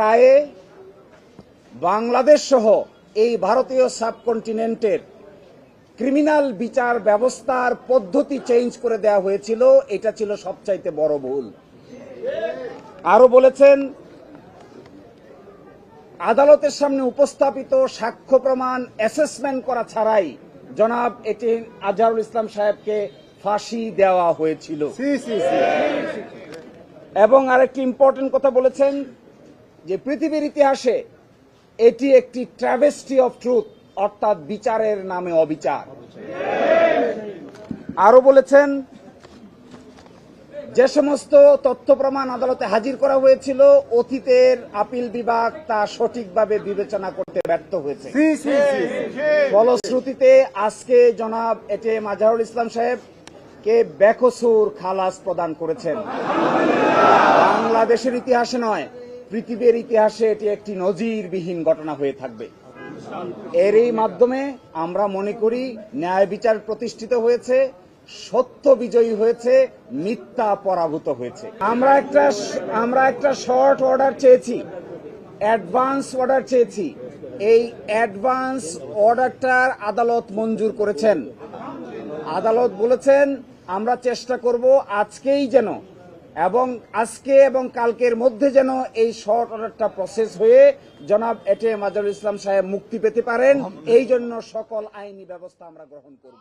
রায়ে বাংলাদেশ সহ এই ভারতীয় সাবকন্টিনেন্টের ক্রিমিনাল বিচার ব্যবস্থার পদ্ধতি চেঞ্জ করে দেওয়া হয়েছিল। এটা ছিল সবচাইতে বড় ভুল। আরো বলেছেন, আদালতের সামনে উপস্থাপিত সাক্ষ্য প্রমাণ অ্যাসেসমেন্ট করা ছাড়াই জনাব এটিএম আজহারুল ইসলাম সাহেবকে ফাঁসি দেওয়া হয়েছিল। এবং আরেকটি ইম্পর্টেন্ট কথা বলেছেন যে পৃথিবীর ইতিহাসে এটি একটি ট্র্যাভেস্টি অফ ট্রুথ, অর্থাৎ বিচারের নামে অবিচার। আরো বলেছেন, যে সমস্ত তথ্য প্রমাণ আদালতে হাজির করা হয়েছিল অতীতের আপিল বিভাগ তা সঠিকভাবে বিবেচনা করতে ব্যর্থ হয়েছে। ফলশ্রুতিতে আজকে জনাব এটিএম আজহারুল ইসলাম সাহেবকে বেকসুর খালাস প্রদান করেছেন। বাংলাদেশের ইতিহাসে নয়, পৃথিবীর ইতিহাসে এটি একটি নজিরবিহীন ঘটনা হয়ে থাকবে। এরই মাধ্যমে আমরা মনে করি ন্যায় বিচার প্রতিষ্ঠিত হয়েছে, সত্য বিজয়ী হয়েছে, মিথ্যা পরাভূত হয়েছে। আমরা একটা শর্ট অর্ডার চেয়েছি, অ্যাডভান্স অর্ডার চেয়েছি। এই অ্যাডভান্স অর্ডারটার আদালত মঞ্জুর করেছেন। আদালত বলেছেন আমরা চেষ্টা করব আজকেই যেন আজকে এবং কালকের মধ্যে যেন এই শর্ট অর্ডারটা প্রসেস হয়ে জনাব এটিএম আজহারুল ইসলাম সাহেব মুক্তি পেতে পারেন। এই জন্য সকল আইনি ব্যবস্থা আমরা গ্রহণ করব।